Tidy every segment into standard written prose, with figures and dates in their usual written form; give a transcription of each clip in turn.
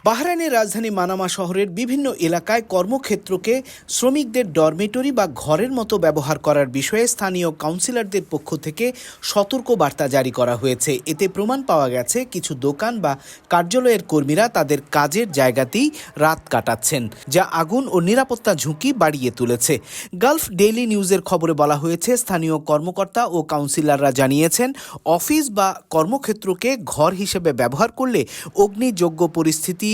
বাহরাইনের রাজধানী মানামা শহরের বিভিন্ন এলাকায় কর্মক্ষেত্রকে শ্রমিকদের ডরমেটরি বা ঘরের মতো ব্যবহার করার বিষয়ে স্থানীয় কাউন্সিলরদের পক্ষ থেকে সতর্ক বার্তা জারি করা হয়েছে। এতে প্রমাণ পাওয়া গেছে কিছু দোকান বা কার্যালয়ের কর্মীরা তাদের কাজের জায়গাতেই রাত কাটাচ্ছেন, যা আগুন ও নিরাপত্তা ঝুঁকি বাড়িয়ে তুলেছে। গালফ ডেইলি নিউজের খবরে বলা হয়েছে, স্থানীয় কর্মকর্তা ও কাউন্সিলররা জানিয়েছেন, অফিস বা কর্মক্ষেত্রকে ঘর হিসেবে ব্যবহার করলে অগ্নিযোগ্য পরিস্থিতি,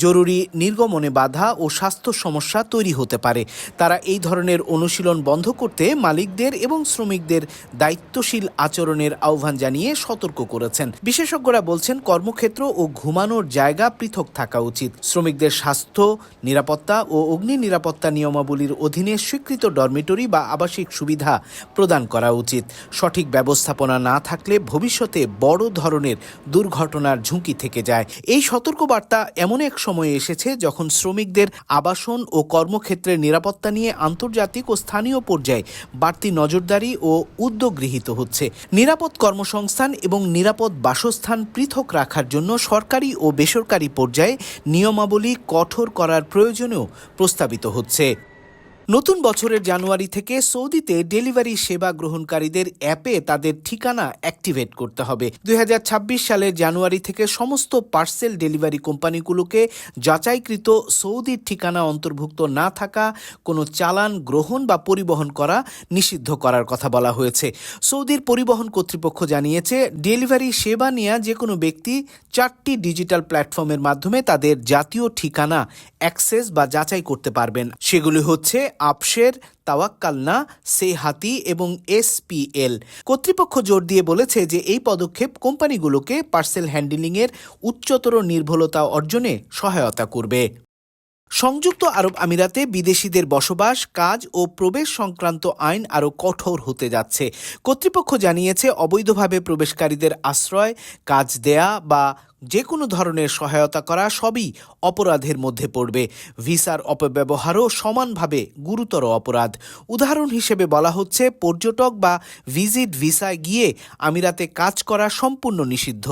জরুরি নির্গমনে বাধা ও স্বাস্থ্য সমস্যা তৈরি হতে পারে। তারা এই ধরনের অনুশীলন বন্ধ করতে মালিকদের এবং শ্রমিকদের দায়িত্বশীল আচরণের আহ্বান জানিয়ে সতর্ক করেছেন। বিশেষজ্ঞরা বলছেন, কর্মক্ষেত্র ও ঘুমানোর জায়গা পৃথক থাকা উচিত। শ্রমিকদের স্বাস্থ্য, নিরাপত্তা ও অগ্নি নিরাপত্তা নিয়মাবলীর অধীনে স্বীকৃত ডরমিটরি বা আবাসিক সুবিধা প্রদান করা উচিত। সঠিক ব্যবস্থাপনা না থাকলে ভবিষ্যতে বড় ধরনের দুর্ঘটনার ঝুঁকি থেকে যায়। এই সতর্কবার্তা এমন এক সময়ে এসেছে যখন শ্রমিকদের আবাসন ও কর্মক্ষেত্রের নিরাপত্তা নিয়ে আন্তর্জাতিক ও স্থানীয় পর্যায়ে বাড়তি নজরদারি ও উদ্যোগ গৃহীত হচ্ছে। নিরাপদ কর্মসংস্থান এবং নিরাপদ বাসস্থান পৃথক রাখার জন্য সরকারি ও বেসরকারি পর্যায়ে নিয়মাবলী কঠোর করার প্রয়োজনেও প্রস্তাবিত হচ্ছে। নতুন বছরের জানুয়ারি থেকে সৌদিতে ডেলিভারি সেবা গ্রহণকারীদের অ্যাপে তাদের ঠিকানা অ্যাক্টিভেট করতে হবে। 2026 সালের জানুয়ারি থেকে সমস্ত পার্সেল ডেলিভারি কোম্পানিগুলোকে যাচাইকৃত সৌদির ঠিকানা অন্তর্ভুক্ত না থাকা কোনো চালান গ্রহণ বা পরিবহন করা নিষিদ্ধ করার কথা বলা হয়েছে। সৌদির পরিবহন কর্তৃপক্ষ জানিয়েছে, ডেলিভারি সেবা নেওয়া যে কোনো ব্যক্তি 4টি ডিজিটাল প্ল্যাটফর্মের মাধ্যমে তাদের জাতীয় ঠিকানা অ্যাক্সেস বা যাচাই করতে পারবেন। সেগুলি হচ্ছে আপশের, তাওয়াক্কালনা, সেহাতি এবং SPL। কর্তৃপক্ষ জোর দিয়ে বলেছে যে এই পদক্ষেপ কোম্পানিগুলোকে পার্সেল হ্যান্ডলিংয়ের উচ্চতর নির্ভুলতা অর্জনে সহায়তা করবে। সংযুক্ত আরব আমিরাতে বিদেশিদের বসবাস, কাজ ও প্রবেশ সংক্রান্ত আইন আরও কঠোর হতে যাচ্ছে। কর্তৃপক্ষ জানিয়েছে, অবৈধভাবে প্রবেশকারীদের আশ্রয়, কাজ দেয়া বা যে কোনো ধরনের সহায়তা করা সবই অপরাধের মধ্যে পড়বে। ভিসার অপব্যবহারও সমানভাবে গুরুতর অপরাধ। উদাহরণ হিসেবে বলা হচ্ছে, পর্যটক বা ভিজিট ভিসায় গিয়ে আমিরাতে কাজ করা সম্পূর্ণ নিষিদ্ধ।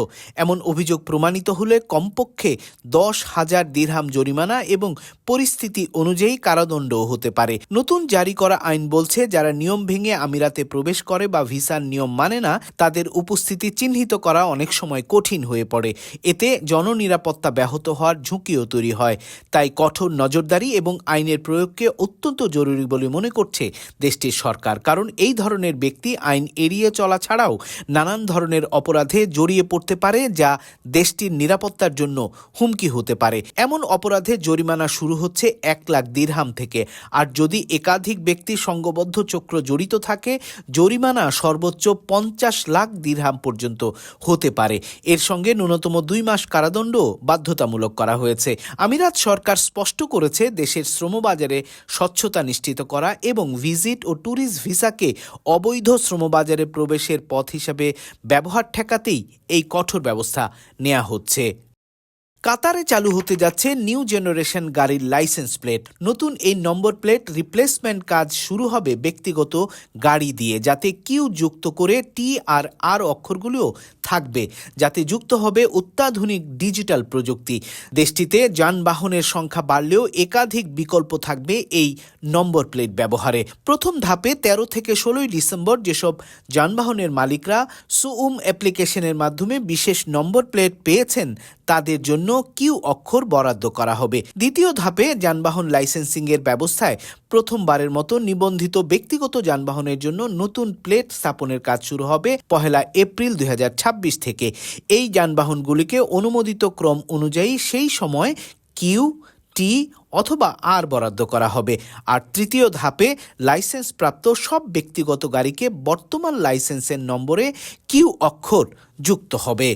এমন অভিযোগ প্রমাণিত হলে কমপক্ষে 10,000 দিরহাম জরিমানা এবং পরিস্থিতি অনুযায়ী কারাদণ্ডও হতে পারে। নতুন জারি করা আইন বলছে, যারা নিয়ম ভেঙে আমিরাতে প্রবেশ করে বা ভিসার নিয়ম মানে না, তাদের উপস্থিতি চিহ্নিত করা অনেক সময় কঠিন হয়ে পড়ে। এতে জননিরাপত্তা ব্যাহত হওয়ার ঝুঁকিও তৈরি হয়। তাই কঠোর নজরদারি এবং আইনের প্রয়োগকে অত্যন্ত জরুরি বলে মনে করছে দেশটির সরকার। কারণ এই ধরনের ব্যক্তি আইন এড়িয়ে চলা ছাড়াও নানান ধরনের অপরাধে জড়িয়ে পড়তে পারে, যা দেশটির নিরাপত্তার জন্য হুমকি হতে পারে। এমন অপরাধে জরিমানা শুরু হচ্ছে 1 লাখ দিরহাম থেকে, আর যদি একাধিক ব্যক্তি সংঘবদ্ধ চক্র জড়িত থাকে, জরিমানা সর্বোচ্চ 50 লাখ দিরহাম পর্যন্ত হতে পারে। এর সঙ্গে ন্যূনতম 2 মাস কারাদণ্ড বাধ্যতামূলক করা হয়েছে। আমিরাত সরকার স্পষ্ট করেছে, দেশের শ্রমবাজারে স্বচ্ছতা নিশ্চিত করা এবং ভিজিট ও ট্যুরিস্ট ভিসাকে অবৈধ শ্রমবাজারে প্রবেশের পথ হিসেবে ব্যবহার ঠেকাতেই এই কঠোর ব্যবস্থা নেওয়া হচ্ছে। কাতারে চালু হতে যাচ্ছে নিউ জেনারেশন গাড়ির লাইসেন্স প্লেট। নতুন এই নম্বর প্লেট রিপ্লেসমেন্ট কাজ শুরু হবে ব্যক্তিগত গাড়ি দিয়ে, যাতে কিউ যুক্ত করে টি আর আর অক্ষরগুলিও থাকবে, যাতে যুক্ত হবে অত্যাধুনিক ডিজিটাল প্রযুক্তি। দেশটিতে যানবাহনের সংখ্যা বাড়লেও একাধিক বিকল্প থাকবে এই নম্বর প্লেট ব্যবহারে। প্রথম ধাপে 13 থেকে 16 ডিসেম্বর যেসব যানবাহনের মালিকরা সুউম অ্যাপ্লিকেশনের মাধ্যমে বিশেষ নম্বর প্লেট পেয়েছেন, তাদের জন্য কিউ অক্ষর বরাদ্দ করা হবে। দ্বিতীয় ধাপে যানবাহন লাইসেন্সিংয়ের ব্যবস্থায় প্রথমবারের মতো নিবন্ধিত ব্যক্তিগত যানবাহনের জন্য নতুন প্লেট স্থাপনের কাজ শুরু হবে 1 এপ্রিল 2026 থেকে। এই যানবাহনগুলিকে অনুমোদিত ক্রম অনুযায়ী সেই সময় কিউ, টি অথবা আর বরাদ্দ করা হবে। আর তৃতীয় ধাপে লাইসেন্স প্রাপ্ত সব ব্যক্তিগত গাড়িকে বর্তমান লাইসেন্সের নম্বরে কিউ অক্ষর যুক্ত হবে।